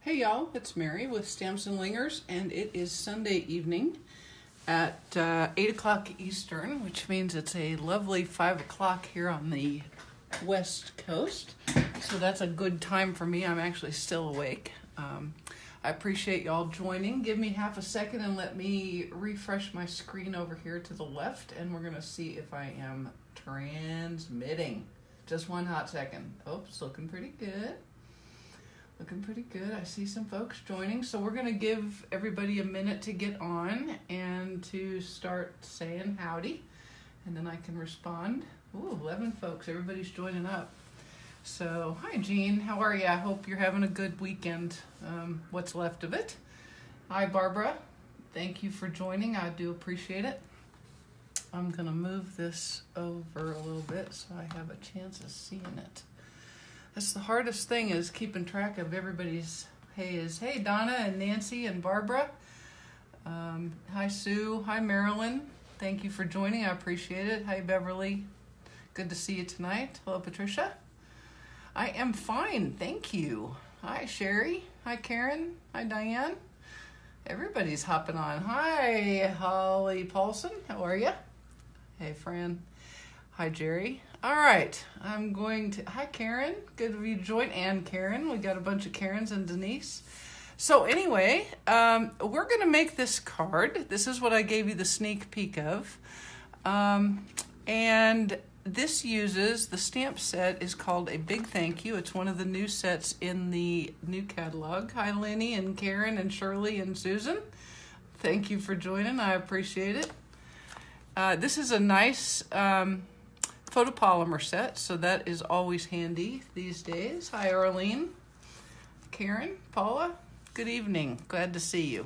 Hey y'all, it's Mary with Stamps-N-Lingers, and it is Sunday evening at 8 o'clock Eastern, which means it's a lovely 5 o'clock here on the West Coast. So that's a good time for me. I'm actually still awake. I appreciate y'all joining. Give me half a second and let me refresh my screen over here to the left, and we're going to see if I am transmitting. Just one hot second. Oh, it's looking pretty good. Looking pretty good. I see some folks joining. So we're going to give everybody a minute to get on and to start saying howdy. And then I can respond. Ooh, 11 folks. Everybody's joining up. So, hi Jean. How are you? I hope you're having a good weekend. What's left of it. Hi Barbara. Thank you for joining. I do appreciate it. I'm going to move this over a little bit so I have a chance of seeing it. That's the hardest thing, is keeping track of everybody's hays. Hey, Donna and Nancy and Barbara. Hi, Sue. Hi, Marilyn. Thank you for joining. I appreciate it. Hi, Beverly. Good to see you tonight. Hello, Patricia. I am fine. Thank you. Hi, Sherry. Hi, Karen. Hi, Diane. Everybody's hopping on. Hi, Holly Paulson. How are you? Hey, Fran. Hi, Jerry. All right, I'm going to, hi Karen, good of you to join, and Karen, we got a bunch of Karens and Denise. So anyway, we're going to make this card. This is what I gave you the sneak peek of. And this uses, the stamp set is called A Big Thank You. It's one of the new sets in the new catalog. Hi Lenny and Karen and Shirley and Susan. Thank you for joining, I appreciate it. This is a nice photopolymer set, so that is always handy these days. Hi Arlene, Karen, Paula, good evening, glad to see you.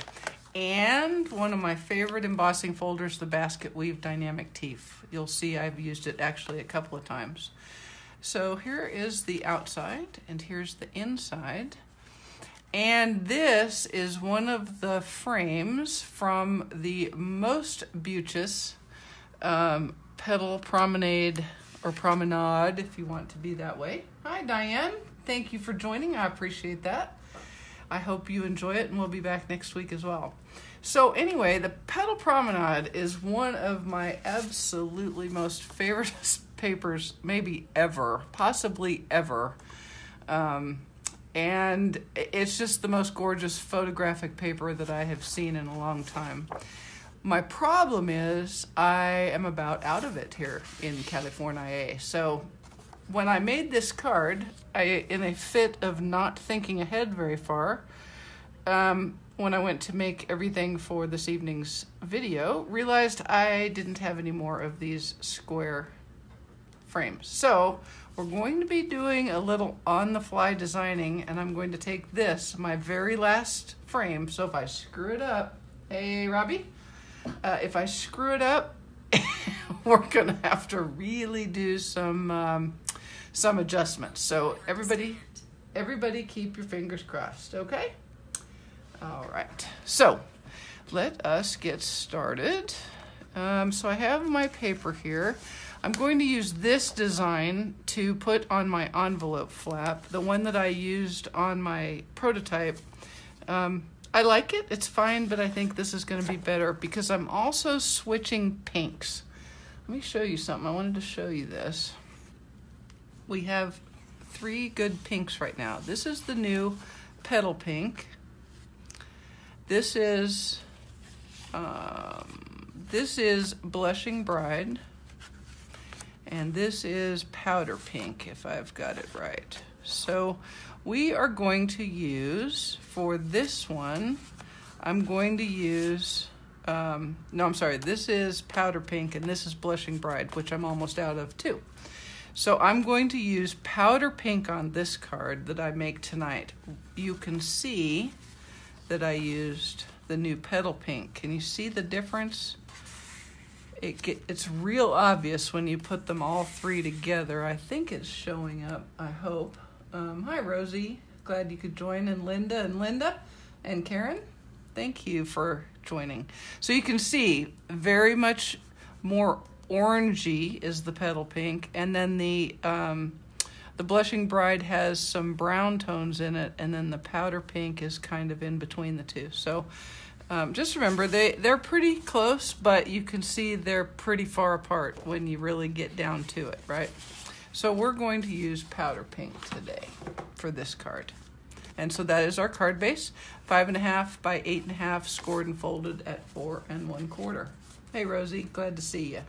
And one of my favorite embossing folders, the Basket Weave Dynamic Teeth. You'll see I've used it actually a couple of times. So here is the outside and here's the inside. And this is one of the frames from the most beauteous Petal Promenade, or Promenade, if you want to be that way. Hi, Diane. Thank you for joining. I appreciate that. I hope you enjoy it, and we'll be back next week as well. So anyway, the Petal Promenade is one of my absolutely most favorite papers, maybe ever, possibly ever. And it's just the most gorgeous photographic paper that I have seen in a long time. My problem is I am about out of it here in California. So when I made this card, in a fit of not thinking ahead very far, when I went to make everything for this evening's video, realized I didn't have any more of these square frames. So we're going to be doing a little on-the-fly designing, and I'm going to take this, my very last frame. So if I screw it up, hey Robbie, if I screw it up, we're gonna have to really do some adjustments. So everybody keep your fingers crossed, okay? All right, so let us get started. So I have my paper here. I'm going to use this design to put on my envelope flap, the one that I used on my prototype. I like it, it's fine, but I think this is going to be better because I'm also switching pinks. Let me show you something. I wanted to show you this. We have 3 good pinks right now. This is the new Petal Pink. This is Blushing Bride. And this is Powder Pink, if I've got it right. So we are going to use, for this one, I'm going to use, this is Powder Pink and this is Blushing Bride, which I'm almost out of too. So I'm going to use Powder Pink on this card that I make tonight. You can see that I used the new Petal Pink. Can you see the difference? It's real obvious when you put them all 3 together. I think it's showing up, I hope. Hi, Rosie. Glad you could join. And Linda and Karen, thank you for joining. So you can see very much more orangey is the Petal Pink, and then the The Blushing Bride has some brown tones in it, and then the Powder Pink is kind of in between the two. So just remember, they're pretty close, but you can see they're pretty far apart when you really get down to it, right? So we're going to use Powder Pink today for this card. And so that is our card base, 5.5 by 8.5, scored and folded at 4 1/4. Hey, Rosie, glad to see you.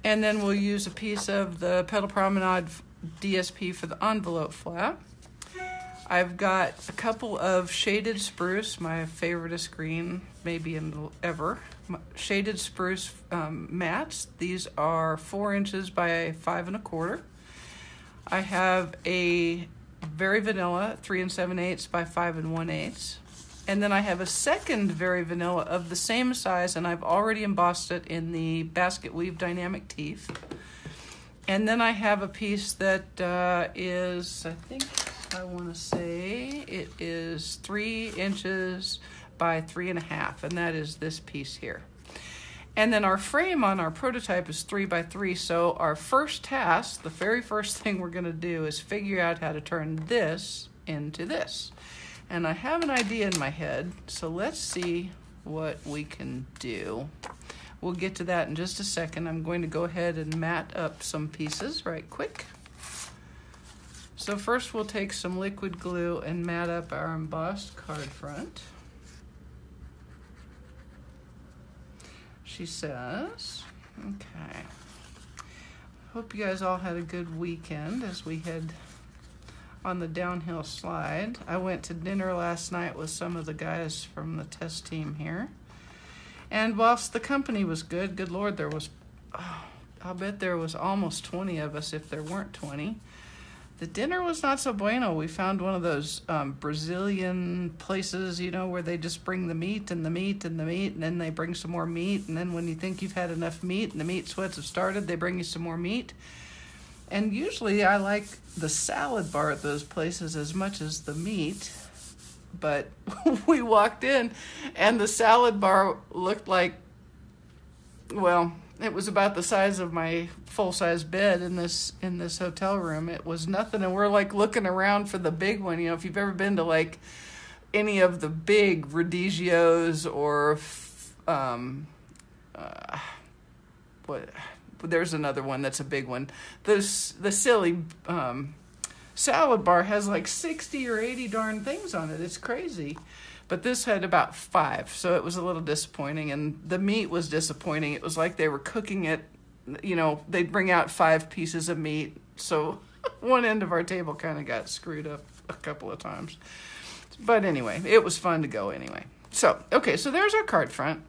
And then we'll use a piece of the Petal Promenade DSP for the envelope flap. I've got a couple of shaded spruce, my favoriteest green maybe ever. Shaded spruce mats. These are 4 inches by 5 1/4. I have a Very Vanilla 3 7/8 by 5 1/8. And then I have a second Very Vanilla of the same size, and I've already embossed it in the Basket Weave Dynamic Teeth. And then I have a piece that is, I want to say it is 3 inches by 3 1/2, and that is this piece here. And then our frame on our prototype is 3 by 3, so our first task, the very first thing we're going to do is figure out how to turn this into this. And I have an idea in my head, so let's see what we can do. We'll get to that in just a second. I'm going to go ahead and mat up some pieces right quick. So first we'll take some liquid glue and mat up our embossed card front. She says, okay. Hope you guys all had a good weekend as we head on the downhill slide. I went to dinner last night with some of the guys from the test team here. And whilst the company was good, good Lord, there was, I'll bet there was almost 20 of us if there weren't 20. The dinner was not so bueno. We found one of those Brazilian places, you know, where they just bring the meat and the meat and the meat, and then they bring some more meat, and then when you think you've had enough meat and the meat sweats have started, they bring you some more meat. And usually I like the salad bar at those places as much as the meat, but we walked in and the salad bar looked like, well, it was about the size of my full-size bed in this hotel room. It was nothing, and we're like looking around for the big one. You know, if you've ever been to like any of the big Radigios or there's another one that's a big one. The silly salad bar has like 60 or 80 darn things on it. It's crazy. But this had about 5, so it was a little disappointing, and the meat was disappointing. It was like they were cooking it, you know, they'd bring out 5 pieces of meat, so one end of our table kind of got screwed up a couple of times. But anyway, it was fun to go anyway. So, okay, so there's our card front,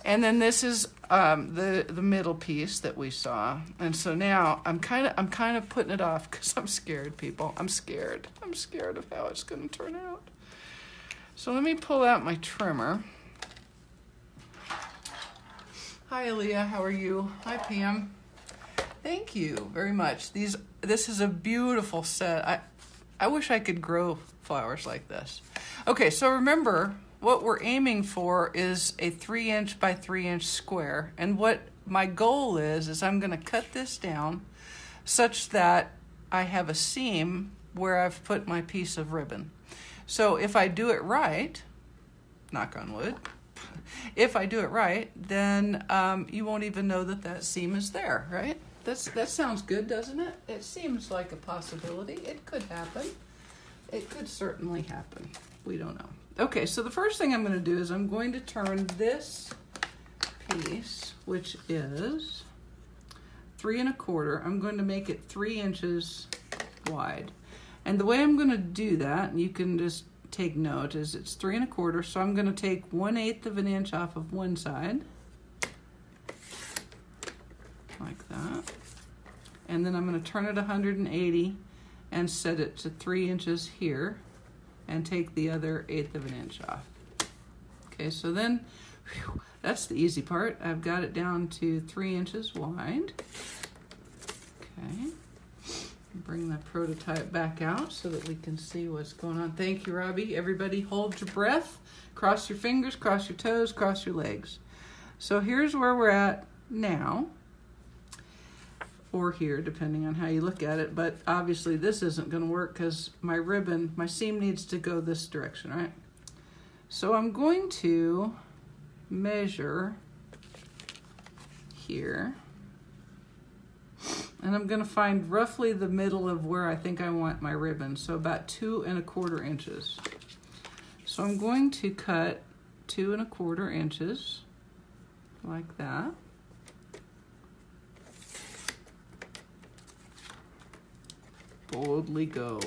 and then this is the middle piece that we saw. And so now I'm kind of putting it off because I'm scared, people. I'm scared of how it's going to turn out. So let me pull out my trimmer. Hi, Aaliyah. How are you? Hi, Pam. Thank you very much. This is a beautiful set. I wish I could grow flowers like this. Okay, so remember, what we're aiming for is a 3-inch by 3-inch square. And what my goal is I'm going to cut this down such that I have a seam where I've put my piece of ribbon. So if I do it right, knock on wood, if I do it right, then you won't even know that seam is there, right? That sounds good, doesn't it? It seems like a possibility. It could happen. It could certainly happen. We don't know. Okay, so the first thing I'm going to do is I'm going to turn this piece, which is 3 1/4. I'm going to make it 3 inches wide. And the way I'm going to do that, and you can just take note, is it's 3 1/4, so I'm going to take 1/8 of an inch off of one side, like that. And then I'm going to turn it 180 and set it to 3 inches here, and take the other 1/8 of an inch off. Okay, so then, whew, that's the easy part. I've got it down to 3 inches wide. Okay. Bring the prototype back out so that we can see what's going on. Thank you, Robbie. Everybody hold your breath, cross your fingers, cross your toes, cross your legs. So here's where we're at now. or here, depending on how you look at it. But obviously this isn't going to work because my ribbon, my seam needs to go this direction, right? So I'm going to measure here, and I'm going to find roughly the middle of where I think I want my ribbon, so about 2 1/4 inches. So I'm going to cut 2 1/4 inches like that. Boldly go,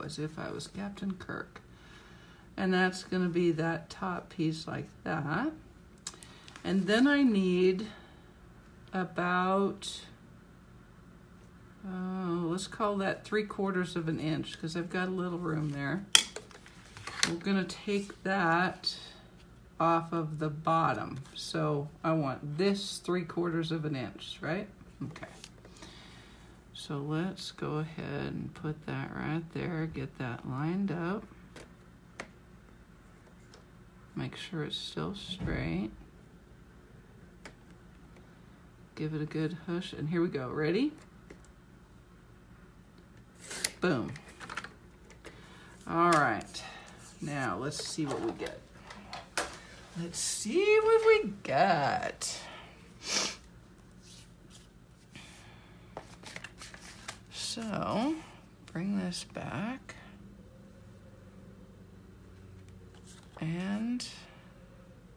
as if I was Captain Kirk. And that's going to be that top piece like that. And then I need about, let's call that 3/4 inch, because I've got a little room there. We're going to take that off of the bottom. So I want this 3/4 inch, right? Okay. So let's go ahead and put that right there, get that lined up. Make sure it's still straight. Give it a good hush, and here we go. Ready? Boom. All right. Now let's see what we get. Let's see what we got. So, bring this back, and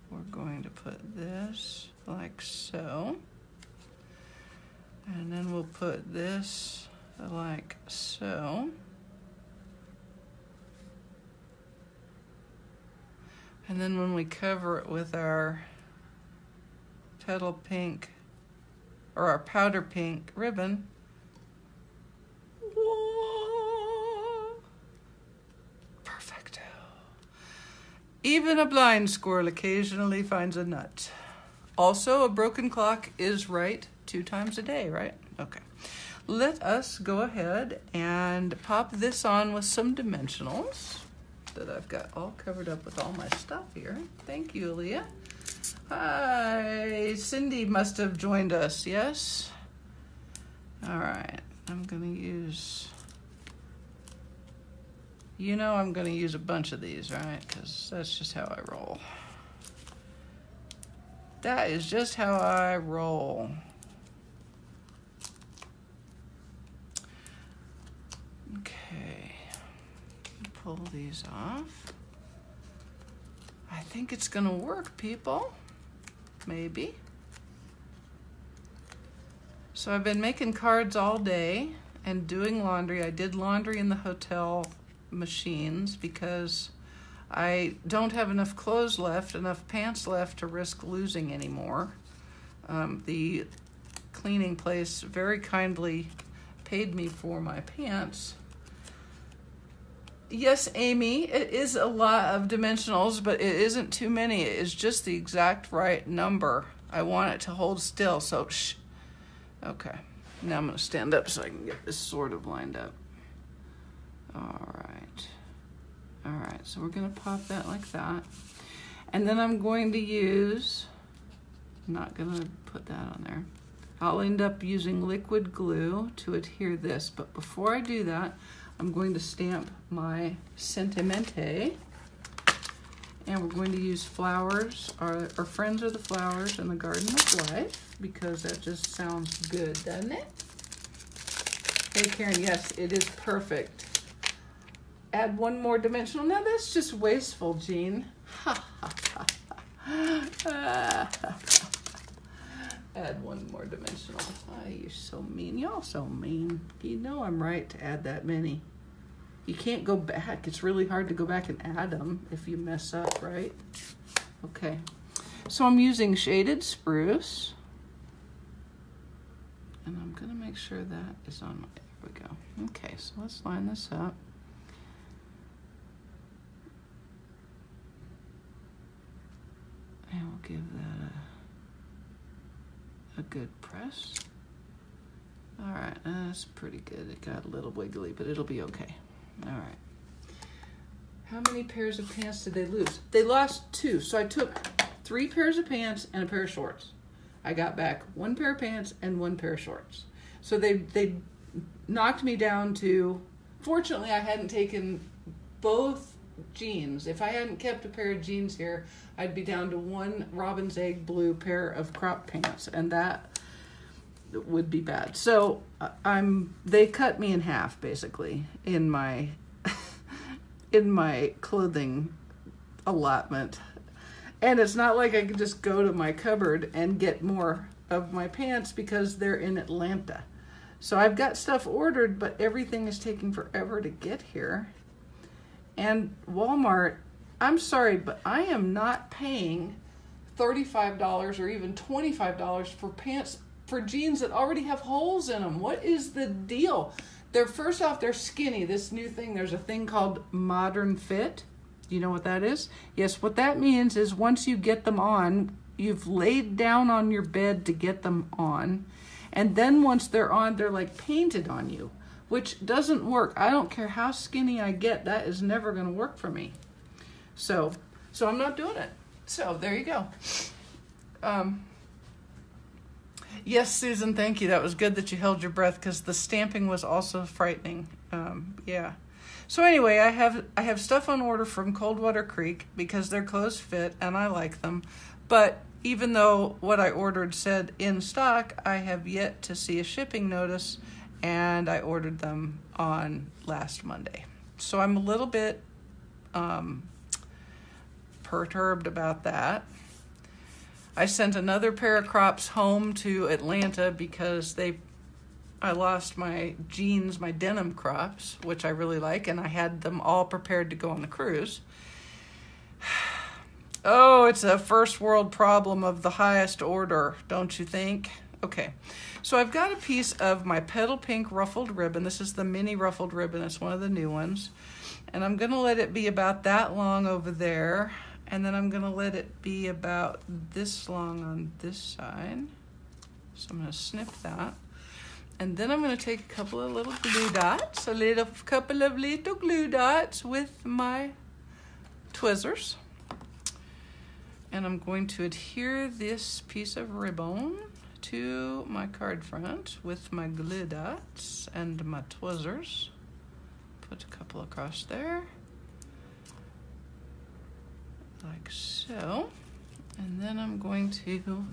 we're going to put this like so, and then we'll put this like so, and then when we cover it with our petal pink or our powder pink ribbon, perfecto. Even a blind squirrel occasionally finds a nut. Also, a broken clock is right 2 times a day, right? Okay. Let us go ahead and pop this on with some dimensionals that I've got all covered up with all my stuff here. Thank you, Leah. Hi, Cindy must have joined us, yes? All right, I'm gonna use, I'm gonna use a bunch of these, right? Because that's just how I roll. That is just how I roll. Okay, pull these off. I think it's gonna work, people. Maybe. So I've been making cards all day and doing laundry. I did laundry in the hotel machines because I don't have enough clothes left, enough pants left to risk losing anymore. The cleaning place very kindly paid me for my pants. Yes, Amy, it is a lot of dimensionals, but it isn't too many. It is just the exact right number. I want it to hold still, so shh. Okay, now I'm going to stand up so I can get this sort of lined up. All right, so we're going to pop that like that. And then I'm going to use, I'm not going to put that on there. I'll end up using liquid glue to adhere this, but before I do that, I'm going to stamp my Sentimente, and we're going to use flowers. Our friends are the flowers in the Garden of Life, because that just sounds good, doesn't it? Hey Karen, yes, it is perfect. Add one more dimensional. Now that's just wasteful, Jean. Add one more dimensional. Oh, you're so mean. Y'all so mean. You know I'm right to add that many. You can't go back. It's really hard to go back and add them if you mess up, right? Okay. So I'm using shaded spruce. And I'm going to make sure that is on my, there we go. Okay, so let's line this up. And we'll give that a good press. All right, that's pretty good. It got a little wiggly, but it'll be okay. All right. How many pairs of pants did they lose? They lost 2. So I took 3 pairs of pants and a pair of shorts. I got back 1 pair of pants and 1 pair of shorts. So they knocked me down to, fortunately I hadn't taken both jeans. If I hadn't kept a pair of jeans here, I'd be down to 1 robin's egg blue pair of crop pants, and that would be bad. So they cut me in half basically in my in my clothing allotment. And it's not like I could just go to my cupboard and get more of my pants because they're in Atlanta. So I've got stuff ordered, but everything is taking forever to get here. And Walmart, I'm sorry, but I am not paying $35 or even $25 for pants, for jeans that already have holes in them. What is the deal? First off, they're skinny. This new thing, there's a thing called Modern Fit. Do you know what that is? Yes, what that means is once you get them on, you've laid down on your bed to get them on. And then once they're on, they're like painted on you, which doesn't work. I don't care how skinny I get, that is never going to work for me. So I'm not doing it. So there you go. Yes, Susan, thank you. That was good that you held your breath because the stamping was also frightening. Yeah. So anyway, I have stuff on order from Coldwater Creek because their clothes fit and I like them. But even though what I ordered said in stock, I have yet to see a shipping notice, and I ordered them on last Monday. So I'm a little bit perturbed about that. I sent another pair of crops home to Atlanta because I lost my jeans, my denim crops, which I really like, and I had them all prepared to go on the cruise. Oh, it's a first world problem of the highest order, don't you think? Okay, so I've got a piece of my Petal Pink ruffled ribbon. This is the mini ruffled ribbon. It's one of the new ones. And I'm going to let it be about that long over there. And then I'm going to let it be about this long on this side. So I'm going to snip that. And then I'm going to take a couple of little glue dots, couple of little glue dots with my tweezers. And I'm going to adhere this piece of ribbon to my card front with my glue dots and my tweezers. Put a couple across there, like so. And then I'm going to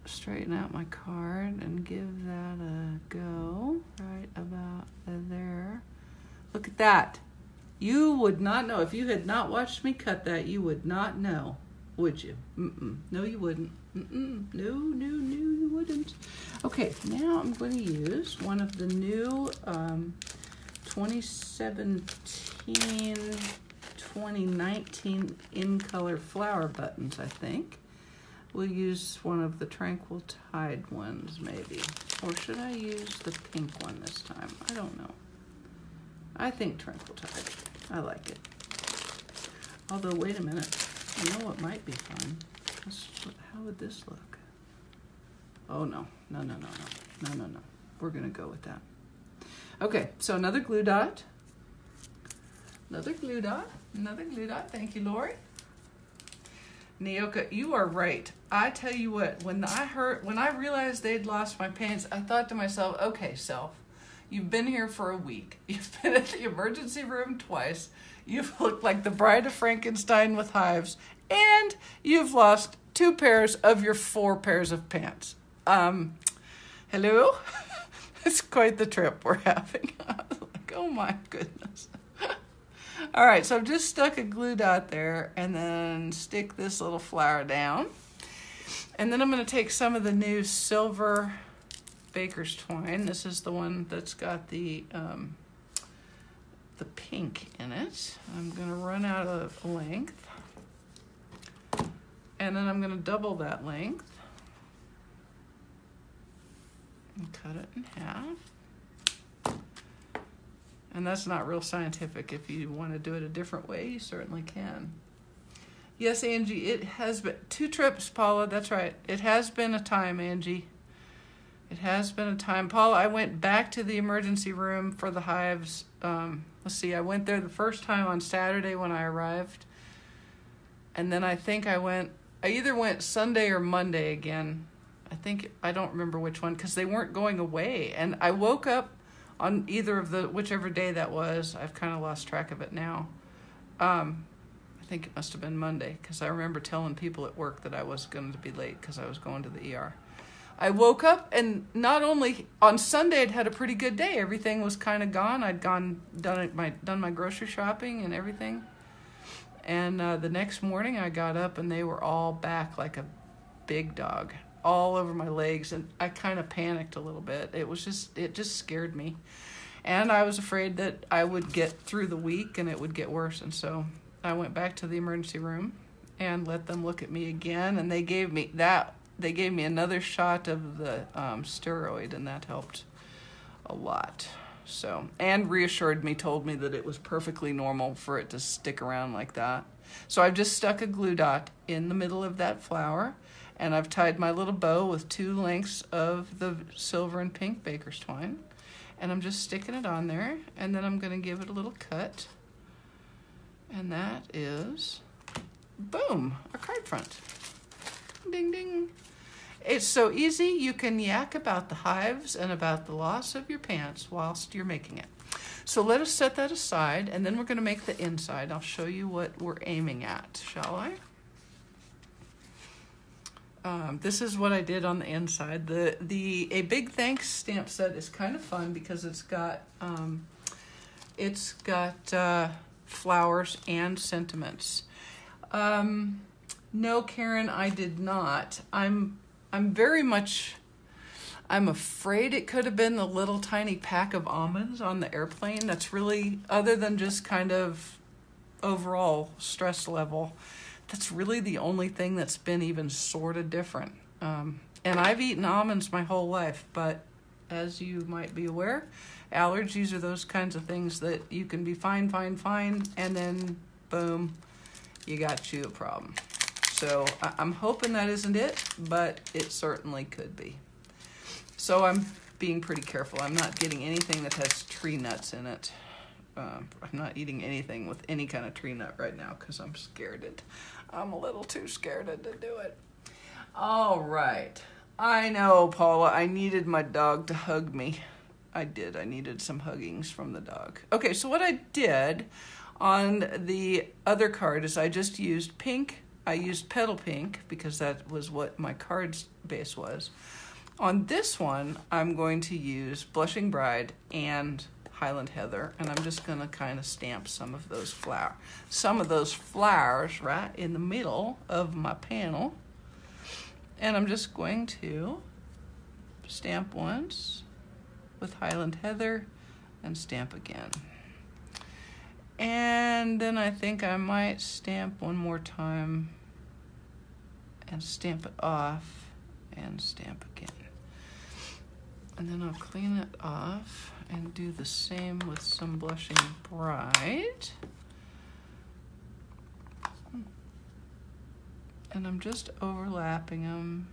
straighten out my card and give that a go right about there. Look at that. You would not know. If you had not watched me cut that, you would not know, would you? No, you wouldn't. No, you wouldn't. Okay, now I'm going to use one of the new 2017-2019 in color flower buttons, I think. We'll use one of the Tranquil Tide ones, maybe. Or should I use the pink one this time? I don't know. I think Tranquil Tide. I like it. Although, wait a minute. You know what might be fun? How would this look? Oh, no. No. We're going to go with that. Okay, so another glue dot. Another glue dot. Thank you, Lori. Nyoka, you are right. I tell you what, when I realized they'd lost my pants, I thought to myself, okay, self, you've been here for a week. You've been at the emergency room twice. You've looked like the Bride of Frankenstein with hives, and you've lost 2 pairs of your 4 pairs of pants. Hello? It's quite the trip we're having. I was like, oh my goodness. All right, so I've just stuck a glue dot there and then stick this little flower down. And then I'm going to take some of the new silver baker's twine. This is the one that's got the pink in it. I'm going to run out of length. And then I'm going to double that length and cut it in half. And that's not real scientific. If you want to do it a different way, you certainly can. Yes, Angie, it has been 2 trips, Paula. That's right. It has been a time, Angie. It has been a time. Paula, I went back to the emergency room for the hives. Let's see, I went there the first time on Saturday when I arrived. And then I think I went I either went Sunday or Monday again. I don't remember which one, because they weren't going away. And I woke up on either of whichever day that was. I've kind of lost track of it now. I think it must have been Monday, because I remember telling people at work that I was going to be late because I was going to the ER. I woke up, and not only on Sunday I'd had a pretty good day. Everything was kind of gone. I'd done my grocery shopping and everything. And the next morning I got up and they were all back like a big dog, all over my legs, and I kind of panicked a little bit. It just scared me. And I was afraid that I would get through the week and it would get worse. And so I went back to the emergency room and let them look at me again, and they gave me another shot of the steroid, and that helped a lot. So, and told me that it was perfectly normal for it to stick around like that. So I've just stuck a glue dot in the middle of that flower, and I've tied my little bow with 2 lengths of the silver and pink baker's twine, and I'm just sticking it on there, and then I'm going to give it a little cut, and that is, boom, a card front. Ding, ding. It's so easy, you can yak about the hives and about the loss of your pants whilst you're making it. So let us set that aside, and then we're going to make the inside. I'll show you what we're aiming at, shall I? This is what I did on the inside. A big thanks stamp set is kind of fun because it's got flowers and sentiments. No, Karen, I did not. I'm afraid it could have been the little tiny pack of almonds on the airplane. That's really, other than just kind of overall stress level, that's really the only thing that's been even sort of different. And I've eaten almonds my whole life, but as you might be aware, allergies are those kinds of things that you can be fine, and then boom, you got you a problem. So I'm hoping that isn't it, but it certainly could be. So I'm being pretty careful. I'm not getting anything that has tree nuts in it. I'm not eating anything with any kind of tree nut right now because I'm scared. I'm a little too scared to do it. All right. I know, Paula, I needed my dog to hug me. I did. I needed some huggings from the dog. Okay, so what I did on the other card is I just used pink. I used Petal pink because that was what my card's base was. On this one, I'm going to use Blushing Bride and Highland Heather, and I'm just going to kind of stamp some of those flowers right in the middle of my panel. And I'm just going to stamp once with Highland Heather and stamp again. And then I think I might stamp one more time and stamp it off and stamp again. And then I'll clean it off and do the same with some Blushing Bride. And I'm just overlapping them.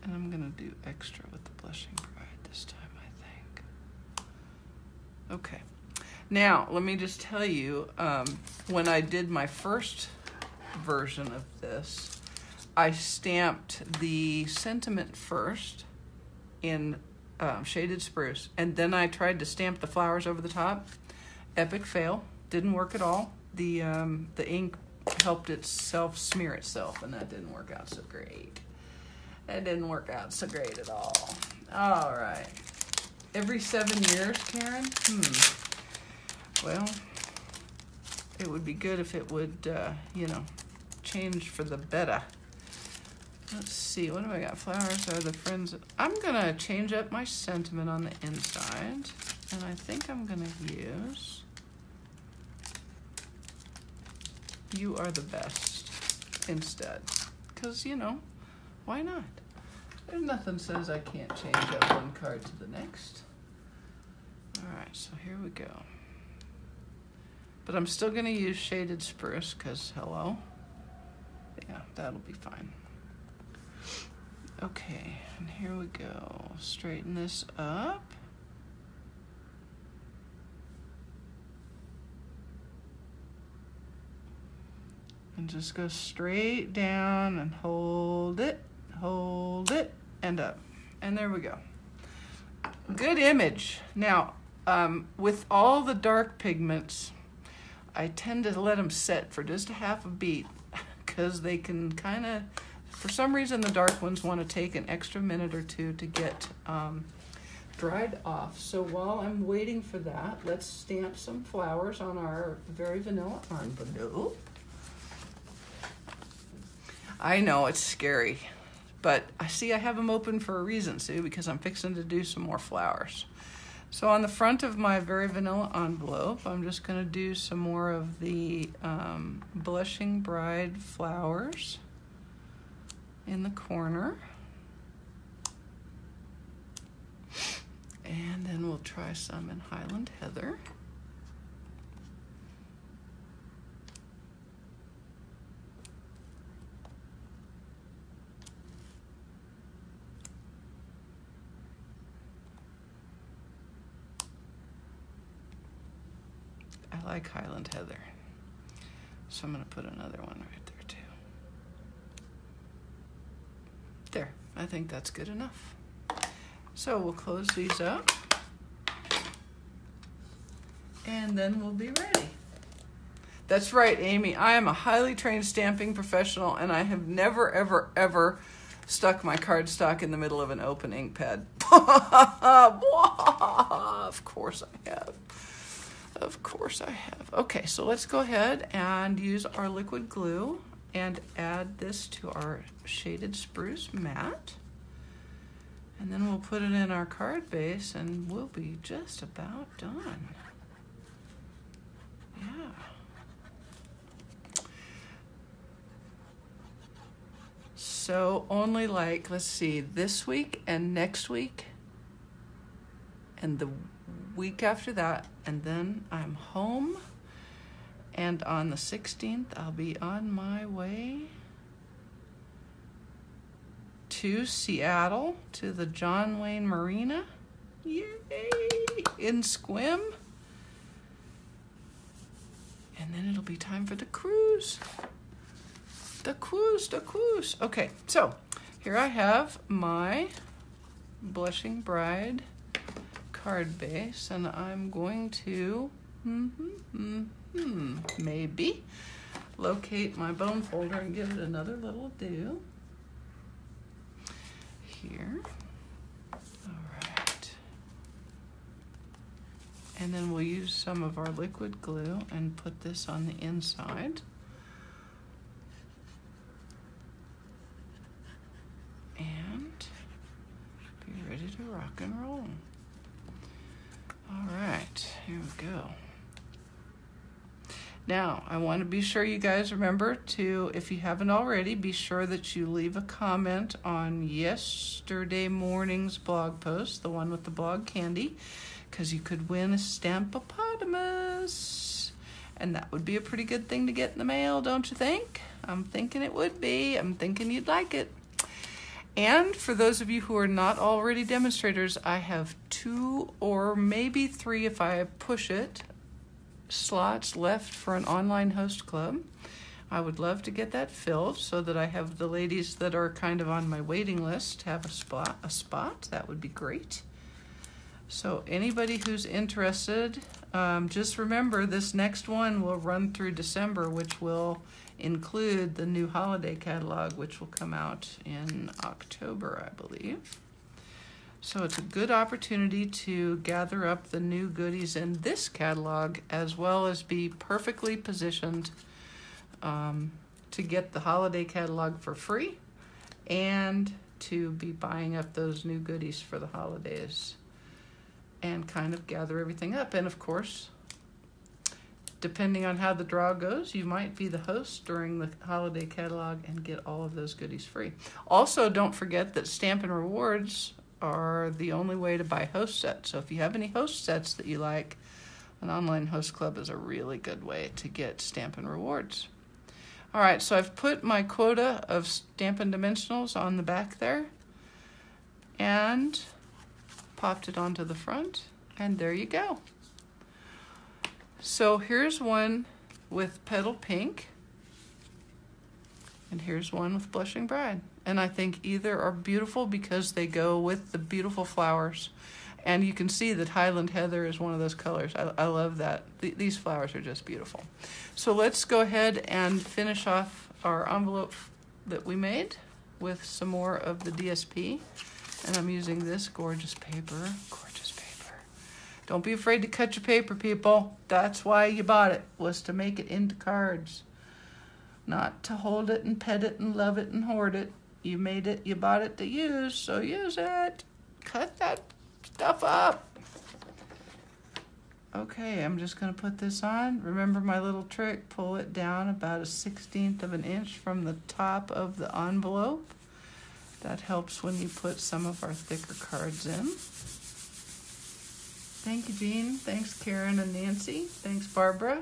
And I'm going to do extra with the Blushing Bride this time, I think. Okay. Now, let me just tell you, when I did my first version of this, I stamped the sentiment first in shaded spruce, and then I tried to stamp the flowers over the top. Epic fail. Didn't work at all. The ink helped itself smear itself, and that didn't work out so great. That didn't work out so great at all. All right. Every 7 years, Karen? Well, it would be good if it would, change for the better. Let's see, what do I got? Flowers are the friends. I'm going to change up my sentiment on the inside, and I think I'm going to use You Are the Best instead. Because, why not? There's nothing says I can't change up one card to the next. All right, so here we go. But I'm still going to use shaded spruce because, hello. Yeah, that'll be fine. Okay, and here we go. Straighten this up. And just go straight down and hold it, and up. And there we go. Good image. Now, with all the dark pigments, I tend to let them set for just a half a beat because they can kind of, for some reason, the dark ones want to take an extra minute or two to get dried off. So while I'm waiting for that, let's stamp some flowers on our very vanilla envelope. I know it's scary, but I see I have them open for a reason, Sue, because I'm fixing to do some more flowers. So on the front of my very vanilla envelope, I'm just going to do some more of the Blushing Bride flowers in the corner. And then we'll try some in Highland Heather. I like Highland Heather, so I'm going to put another one right there too. There, I think that's good enough. So we'll close these up, and then we'll be ready. That's right, Amy. I am a highly trained stamping professional, and I have never, ever, ever stuck my cardstock in the middle of an open ink pad. Of course I have. Of course I have. Okay, so let's go ahead and use our liquid glue and add this to our shaded spruce matte. And then we'll put it in our card base and we'll be just about done. Yeah. So only like, let's see, this week and next week and the week after that, and then I'm home, and on the 16th I'll be on my way to Seattle, to the John Wayne Marina. Yay! In Squim. And then it'll be time for the cruise. The cruise. Okay, so here I have my Blushing Bride card base, and I'm going to maybe locate my bone folder and give it another little do here. All right, and then we'll use some of our liquid glue and put this on the inside. And be ready to rock and roll. All right, here we go. Now, I want to be sure you guys remember to, if you haven't already, be sure that you leave a comment on yesterday morning's blog post, the one with the blog candy, because you could win a Stamp-O-Potamus. And that would be a pretty good thing to get in the mail, don't you think? I'm thinking it would be. I'm thinking you'd like it. And for those of you who are not already demonstrators, I have 2 or maybe 3, if I push it, slots left for an online host club. I would love to get that filled so that I have the ladies that are kind of on my waiting list have a spot. That would be great. So anybody who's interested, just remember this next one will run through December, which will include the new holiday catalog, which will come out in October, I believe. So it's a good opportunity to gather up the new goodies in this catalog, as well as be perfectly positioned to get the holiday catalog for free and to be buying up those new goodies for the holidays and kind of gather everything up. And of course, depending on how the draw goes, you might be the host during the holiday catalog and get all of those goodies free. Also, don't forget that Stampin' Rewards are the only way to buy host sets. So if you have any host sets that you like, an online host club is a really good way to get Stampin' Rewards. All right, so I've put my quota of Stampin' Dimensionals on the back there and popped it onto the front, and there you go. So here's one with Petal Pink, And here's one with Blushing Bride. And I think either are beautiful because they go with the beautiful flowers. And you can see that Highland Heather is one of those colors. I love that. These flowers are just beautiful. So let's go ahead and finish off our envelope that we made with some more of the DSP. And I'm using this gorgeous paper. Gorgeous paper. Don't be afraid to cut your paper, people. That's why you bought it, was to make it into cards. Not to hold it and pet it and love it and hoard it. You made it, you bought it to use, so use it. Cut that stuff up. Okay, I'm just going to put this on. Remember my little trick, pull it down about 1/16 of an inch from the top of the envelope. That helps when you put some of our thicker cards in. Thank you, Jean. Thanks, Karen and Nancy. Thanks, Barbara.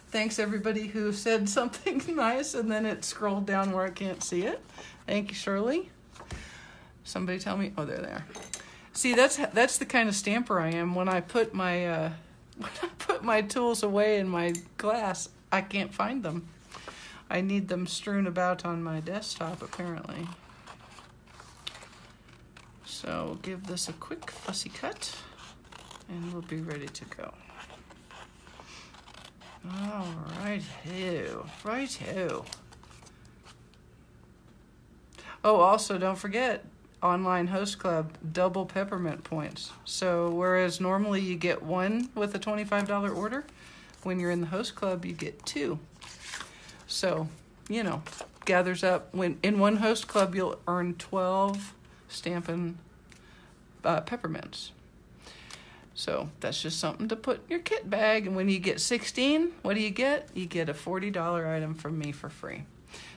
Thanks, everybody who said something nice and then it scrolled down where I can't see it. Thank you, Shirley. Somebody tell me, oh, there they are. See, that's the kind of stamper I am. When I put my tools away in my glass, I can't find them. I need them strewn about on my desktop, apparently. So give this a quick fussy cut, and we'll be ready to go. All righto. Oh, also don't forget, Online Host Club, double peppermint points. So whereas normally you get one with a $25 order, when you're in the Host Club, you get 2. So, gathers up. When in one Host Club, you'll earn 12 Stampin' peppermints. So that's just something to put in your kit bag. And when you get 16, what do you get? You get a $40 item from me for free.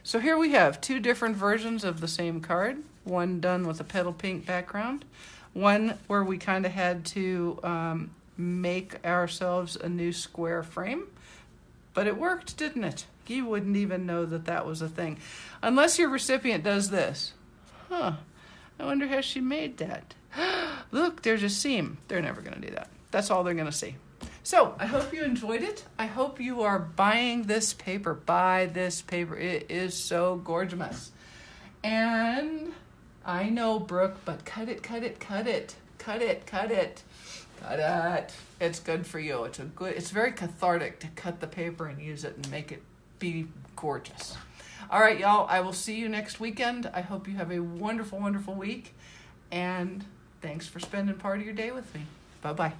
So here we have 2 different versions of the same card. One done with a petal pink background. One where we kind of had to make ourselves a new square frame. But it worked, didn't it? You wouldn't even know that that was a thing. Unless your recipient does this. I wonder how she made that. Look, there's a seam. They're never going to do that. That's all they're going to see. So I hope you enjoyed it. I hope you are buying this paper. Buy this paper. It is so gorgeous. And I know, Brooke, but cut it. It's good for you. It's very cathartic to cut the paper and use it and make it be gorgeous. All right, y'all. I will see you next weekend. I hope you have a wonderful, wonderful week. And thanks for spending part of your day with me. Bye-bye.